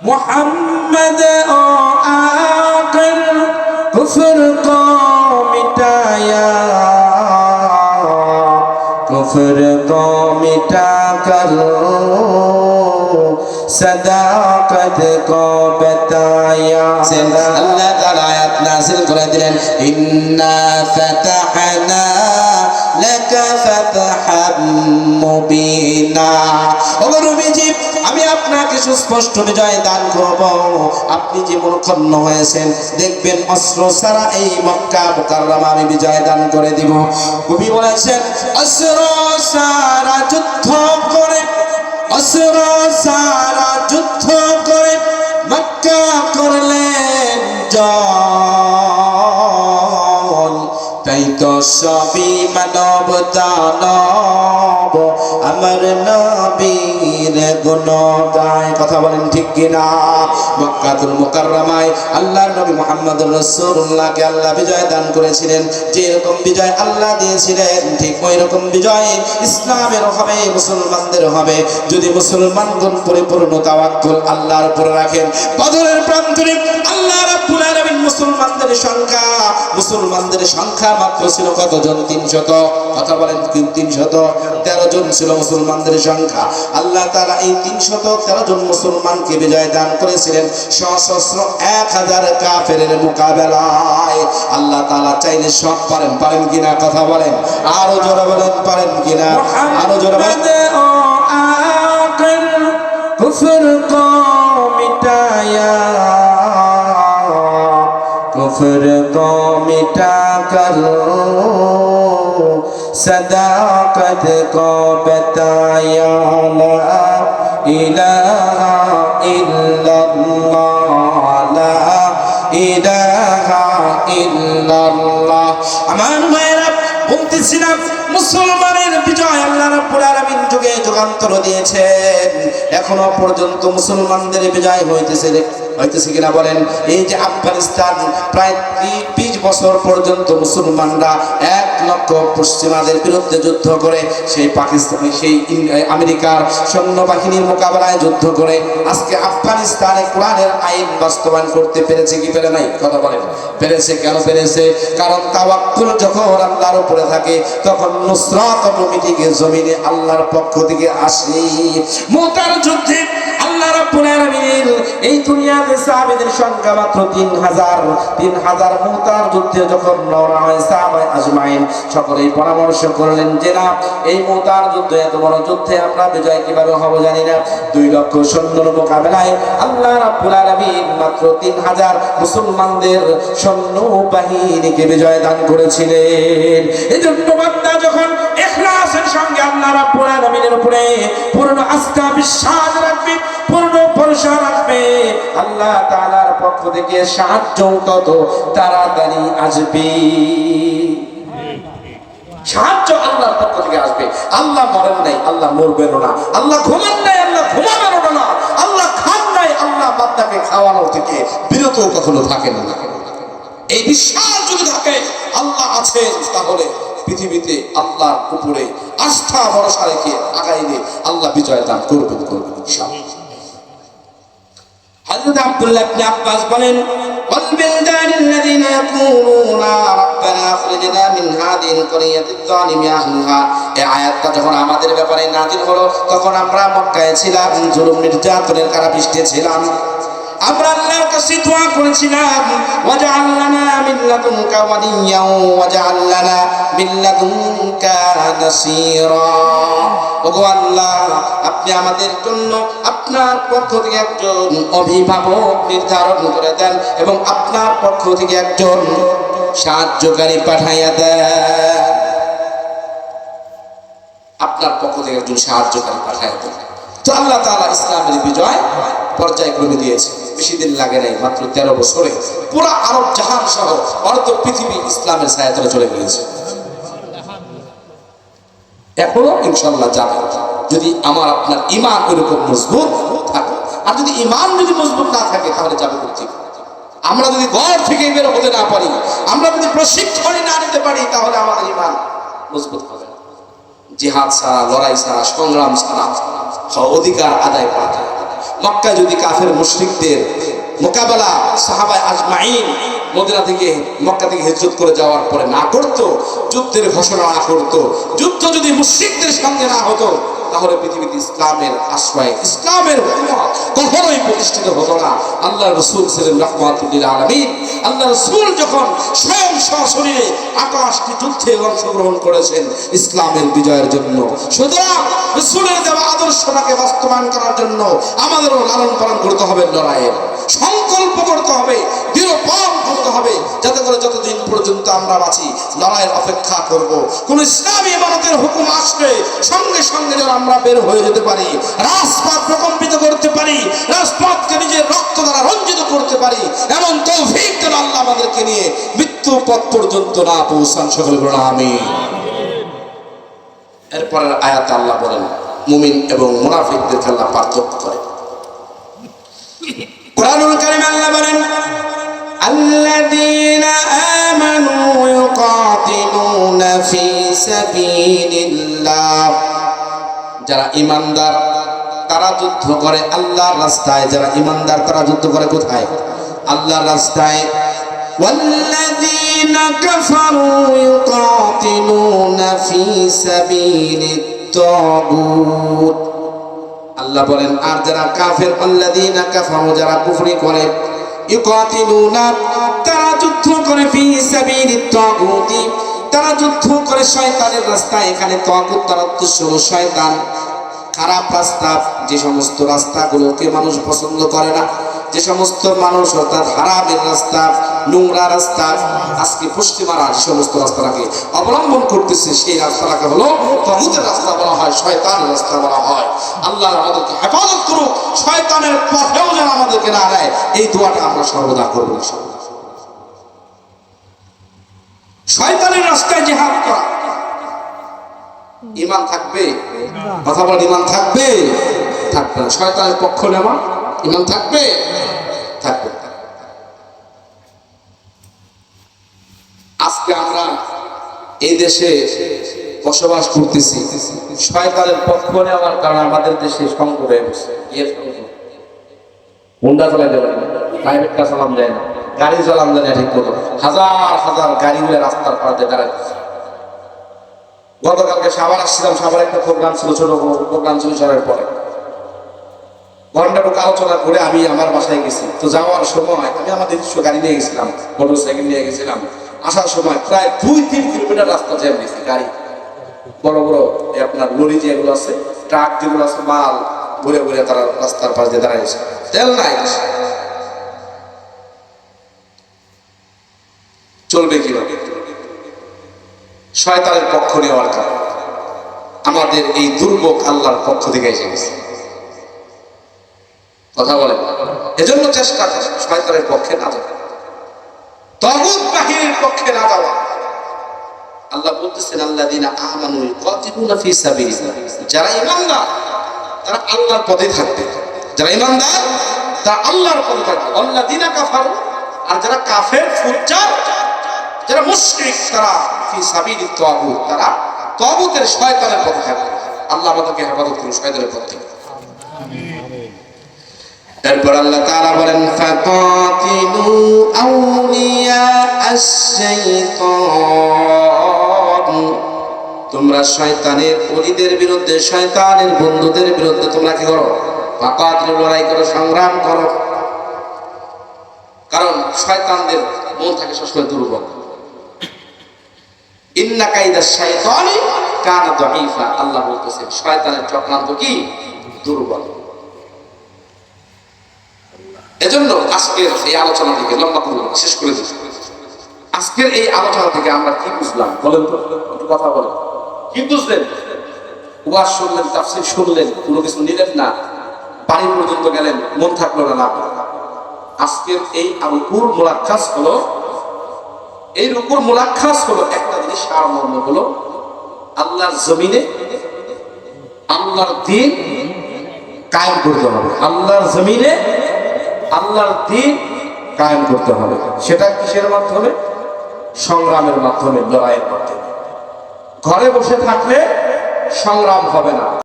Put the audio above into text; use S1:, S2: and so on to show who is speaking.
S1: मोहम्मद ओ आकर कुफ्र को मिटाया, कुफ्र को मिटा कर सदाकत को बताया। अल्लाह ताला आयत नाज़िल করে দিলেন, इन्ना फतहना लक फतहम मुबीना। ওগো নবীজি, আমি আপনাকে সুস্পষ্ট বিজয় দান করব। আপনি যে মনক্ষুণ্ণ হয়েছেন, দেখবেন অস্ত্র ছাড়া এই মক্কা মুকাররমা আমি বিজয় দান করে দিব। কবি বলেছেন, অস্ত্র ছাড়া যুদ্ধ করে, অস্ত্র ছাড়া যুদ্ধ করে মক্কা করলেন জয়। তাই তো সবই মানব দানব আমার নবীর গুণ গায়। কথা বলেন ঠিক কিনা? মক্কাতুল মুকাররমায় আল্লাহর নবী মুহাম্মদুর রাসূলুল্লাহকে আল্লাহ বিজয় দান করেছিলেন। যে রকম বিজয় আল্লাহ দিয়েছিলেন, ঠিক ওই রকম বিজয় ইসলামের হবে, মুসলমানদের হবে, যদি মুসলমানগণ পরিপূর্ণ তাওয়াক্কুল আল্লাহর উপর রাখেন। বদরের প্রান্তরে আল্লাহ রাব্বুল আলামিন মুসলমানদের সংখ্যা মাত্র ছিল কতজন? 300। কথা বলেন, 313 জন ছিল মুসলমানদের সংখ্যা। আল্লাহ তাআলা এই 313 জন মুসলমানকে বিজয় দান করেছিলেন সশস্ত্র 1000 কাফেরের মোকাবেলায়। আল্লাহ তাআলা চাইলে সব পারেন। পারেন কিনা? কথা বলেন, আরো জোরে বলেন, পারেন কিনা? আরো জোরে বলেন। কুফর কো মিটায়া, कुफ्र को मिटा कर सदाकत को बताया। ला इलाहा इल्लल्लाह, ला इलाहा इल्लल्लाह। আমার ভাইরা বলতেছিলাম, মুসলমানের বিজয় আল্লাহ রাব্বুল আলামিন যুগে যুগান্তর দিয়েছেন। এখনো পর্যন্ত মুসলমানদের বিজয় হইতেছে কিনা বলেন? এই যে আফগানিস্তান, প্রায় 20 বছর পর্যন্ত মুসলমানরা 1 লক্ষ পশ্চিমাদের বিরুদ্ধে যুদ্ধ করে, সেই পাকিস্তান, সেই আমেরিকার সৈন্যবাহিনীর মোকাবেলায় যুদ্ধ করে আজকে আফগানিস্তানে কোরআনের আইন বাস্তবায়ন করতে পেরেছে কি পেরে নাই? কথা বলেন, পেরেছে। কেন পেরেছে? কারণ তাওয়াক্কুল যখন আল্লাহর উপরে থাকে, তখন নুসরাত অটোমেটিক জমিনে আল্লাহর পক্ষ থেকে আসে। মুতার যুদ্ধে আল্লাহ রাব্বুল আলামিন এই দুনিয়াতে সাহাবীদের সংখ্যা মাত্র 3000 মুতার যুদ্ধে যখন রওনা হয় সাহাবায়ে আজমাইন সকলেই পরামর্শ করলেন যে না, এই মুতার যুদ্ধে, এত বড় যুদ্ধে আমরা বিজয় কিভাবে হব জানি না। 2 লক্ষ সৈন্যর মোকাবেলায় আল্লাহ রাব্বুল আলামিন মাত্র 3000 মুসলমানদের সৈন্য বাহিনীকে বিজয় দান করেছিলেন। এজন্য বান্দা যখন ইখলাসের সঙ্গে আল্লাহ রাব্বুল আলামিনের উপরে পূর্ণ আস্থা বিশ্বাস রাখবে, পূর্ণ ভরসা রাখবে, আল্লাহ তাআলার পক্ষ থেকে সাহায্য তত তাড়াতাড়ি আসবে। সাহায্য আল্লাহর পক্ষ থেকে আসবে। আল্লাহ মরেন নাই, আল্লাহ মরবেন না। আল্লাহ ঘুমান নাই, আল্লাহ ঘুমাবেন না। আল্লাহ খান নাই, আল্লাহ বান্দাকে খাওয়ানো থেকে বিরত কখনো থাকেন না। এই বিশ্বাস যদি থাকে আল্লাহ আছেন, তাহলে পৃথিবীতে আল্লাহর উপরে আস্থা ভরসা রেখে আগাইলে আল্লাহ বিজয় দান করবেন ইনশাআল্লাহ। হযরত আব্দুল্লাহ ইবনে আব্বাস বলেন, والبلدان الذين يقولون ربنا اخرجنا من هذه القرية الظالم أهلها। এই আয়াতটা যখন আমাদের ব্যাপারে নাযিল হলো, তখন আমরা মক্কায় ছিলাম, জুলুম নির্যাতনের কারাপৃষ্ঠে ছিলাম। আমরা আল্লাহর কাছে দোয়া করেছিলাম, ওয়াজআল লানা মিন লাদুনকা ওয়ালিয়্যান ওয়াজআল লানা মিন লাদুনকা নাসীরা। ওগো আল্লাহ, আপনি আমাদের জন্য আপনার পক্ষ থেকে একজন অভিভাবক নির্ধারণ করে দেন এবং আপনার পক্ষ থেকে একজন সাহায্যকারী পাঠাইয়া দেন। আপনার পক্ষ থেকে একজন সাহায্যকারী পাঠাইয়া দেন। তো আল্লাহ তাআলা ইসলামের বিজয় পর্যায়ক্রমে দিয়েছে। বেশি দিন লাগে নাই, মাত্র 13 বছরে পুরা আরব জাহান সহ অর্ধ পৃথিবী ইসলামের ছায়াতলে চলে গিয়েছে। এখনো ইনশাআল্লাহ যাবে, যদি আমার আপনার ঈমান এরকম মজবুত থাকে। আর যদি ঈমান যদি মজবুত না থাকে, তাহলে যাবে কোথায়? আমরা যদি ঘর থেকে বের হতে না পারি, আমরা যদি প্রশিক্ষণ না নিতে পারি, তাহলে আমাদের ঈমান মজবুত হবে না। জিহাদ ছাড়া, লড়াই ছাড়া, সংগ্রাম ছাড়া অধিকার আদায় করা যায়। মক্কায় যদি কাফের মুশরিকদের মোকাবেলা সাহাবায়ে আজমাইন মদিনা থেকে মক্কা থেকে হিজরত করে যাওয়ার পরে না করতো, যুদ্ধের ঘোষণা না করতো, যুদ্ধ যদি মুশরিকদের সঙ্গে না হতো, তাহলে পৃথিবীতে ইসলামের আশ্রয়, ইসলামের হুকুমত কখনোই প্রতিষ্ঠিত হতো না। আল্লাহ রাসূল ছিলেন রাহমাতুল লিল আলামিন। আল্লাহ রাসূল যখন স্বয়ং সশরীরে আকাশটি যুদ্ধে অংশগ্রহণ করেছেন ইসলামের বিজয়ের জন্য, সুতরাং রাসূলের দেওয়া আদর্শটাকে বাস্তবায়ন করার জন্য আমাদেরও লালন পালন করতে হবে, লড়াইয়ের সংকল্প করতে হবে, দৃঢ়পণ করতে হবে, যাতে করে যতদিন পর্যন্ত আমরা বাঁচি লড়াইয়ের অপেক্ষা করব। কোন ইসলামী ইমারতের হুকুম আসলে সঙ্গে সঙ্গে যেন আমরা বের হয়ে যেতে পারি, রাজপথ প্রকম্পিত করতে পারি, রাজপথকে নিজের রক্ত দ্বারা রঞ্জিত করতে পারি, এমন তৌফিক যেন আল্লাহ আমাদেরকে নিয়ে মৃত্যু পথ পর্যন্ত না পৌঁছান। সকলে বলুন আমিন। এরপরের আয়াতে আল্লাহ বলেন মুমিন এবং মুনাফিকদেরকে আল্লাহ পার্থক্য করে। কুরআনুল কারীমে আল্লাহ বলেন আল্লাযীনা আমানু ইউকাতিলুনা ফি সাবিলিল্লাহ, যারা ঈমানদার তারা যুদ্ধ করে আল্লাহর রাস্তায়। যারা ঈমানদার তারা যুদ্ধ করে কোথায়? আল্লাহর রাস্তায়। ওয়াল্লাযীনা কাফারু ইউকাতিলুনা ফি সাবিলিত তাগুত, আল্লাহ বলেন আর যারা কাফের, আল্লাযীনা কাফারু যারা কুফরি করে, ইউকাতিলুনা তারা যুদ্ধ করে, ফি সাবিলিত তাগুত তারা যুদ্ধ করে শয়তানের রাস্তায়। এখানে তাগুত তার উদ্দেশ্য হলো শয়তান, খারাপ রাস্তা, যে সমস্ত রাস্তাগুলোকে মানুষ পছন্দ করে না, যে সমস্ত মানুষ অর্থাৎ হারামের রাস্তা, নোংরা রাস্তা, আজকে পশ্চিমারা যে সমস্ত রাস্তাটাকে অবলম্বন করতেছে সেই রাস্তাটাকে হলো তাগুতের রাস্তা বলা হয়, শয়তানের রাস্তা বলা হয়। আল্লাহ আমাদেরকে হেফাজত করুক, শয়তানের পথেও যেন আমাদেরকে না দেয়, এই দোয়াটা আমরা সর্বদা করব। শয়তানের রাস্তায় জিহাদ করা, ঈমান থাকবে? কথা বল, ঈমান থাকবে? থাকবে না। শয়তানের পক্ষ নেওয়া, ঈমান থাকবে? থাকবে। আজকে আমরা এই দেশে বসবাস করতেছি, শয়তানের পক্ষ নেওয়ার কারণে আমাদের দেশে সংকট হয়ে গেছে। হুন্ডা চালাই দেবে না, প্রাইভেট কার চালান যায় না, গাড়ি চালান যায় না ঠিক মতো, হাজার হাজার গাড়িগুলো রাস্তার পাড়ে দাঁড়ায়। গতকালকে সাভার আসছিলাম, সাভার একটা প্রোগ্রাম ছিল, ছোট প্রোগ্রাম ছিল, সরের পরে ঘন্টাটুকু আলোচনা করে আমি আমার বাসায় গেছি। তো যাওয়ার সময় আমি আমার নিজস্ব গাড়ি নিয়ে গেছিলাম, মোটর সাইকেল নিয়ে গেছিলাম। আসার সময় প্রায় 2-3 কিলোমিটার রাস্তা জ্যাম দিয়েছে গাড়ি, বড় বড় আপনার লরি যেগুলো আছে, ট্রাক যেগুলো আছে, মাল ভরে ভরে তারা রাস্তার পাশে দিয়ে দাঁড়াইছে, তেল নাই। চলবে কিভাবে? শয়তানের পক্ষ নেওয়ার কারণে আমাদের এই দুর্ভোগ আল্লাহর পক্ষ থেকে এসে গেছে। কথা বলে, এজন্য চেষ্টা করে শয়তানের পক্ষে না যাওয়া, তাগুত বাহিনীর পক্ষে না যাওয়া। আল্লাহ বলতেছেন আল্লাযীনা আমানু ইউকাতিলুনা ফি সাবিলিল্লাহ, যারা ঈমানদার তারা আল্লাহর পথে থাকবে। যারা ঈমানদার তারা আল্লাহর পথে থাকবে। আল্লাযীনা কাফারু, আর যারা কাফের, ফুজ্জার, যারা মুশরিক, তারা ফি সাবিলিত তাগুত, তারা তাগুতের শয়তানের পথে থাকবে। আল্লাহ আমাদেরকে হেফাজত করুন শয়তানের পথ থেকে। এরপর আল্লাহ তাআলা বলেন ফাকাতিলু আউলিয়া আশ-শাইতান, তোমরা শয়তানের ওলিদের বিরুদ্ধে, শয়তানের বন্ধুদের বিরুদ্ধে তোমরা কি করো? ফাকাতিলু, লড়াই করো, সংগ্রাম করো। কারণ শয়তানদের মন থাকে সবসময় দুর্বল। ইন্না কাইদা শাইতানি কানা দাঈফা, আল্লাহ বলতেছেন শয়তানের চক্রান্ত কি? দুর্বল। এজন্য আজকের এই আলোচনা থেকে, লম্বা করব না, শেষ করে দিচ্ছি, আজকের এই আলোচনা থেকে আমরা কি বুঝলাম বলেন তো? একটু কথা বলেন, কি বুঝলেন? ওয়াজ শুনলেন, তাফসীর শুনলেন, কোনো কিছু নিলেন না, বাড়ি পর্যন্ত গেলেন, মন থাকলো না। আজকের এই রুকুর মুলাক্কাস হলো, এই রুকুর মুলাক্কাস হলো একটা জিনিস, সারমর্ম হলো আল্লাহর জমিনে আল্লাহর দ্বীন কায়েম করতে হবে। আল্লাহর জমিনে আল্লাহর দ্বীন কায়েম করতে হবে। সেটা কিসের মাধ্যমে? সংগ্রামের মাধ্যমে, লড়াইয়ের মাধ্যমে। ঘরে বসে থাকলে সংগ্রাম হবে না।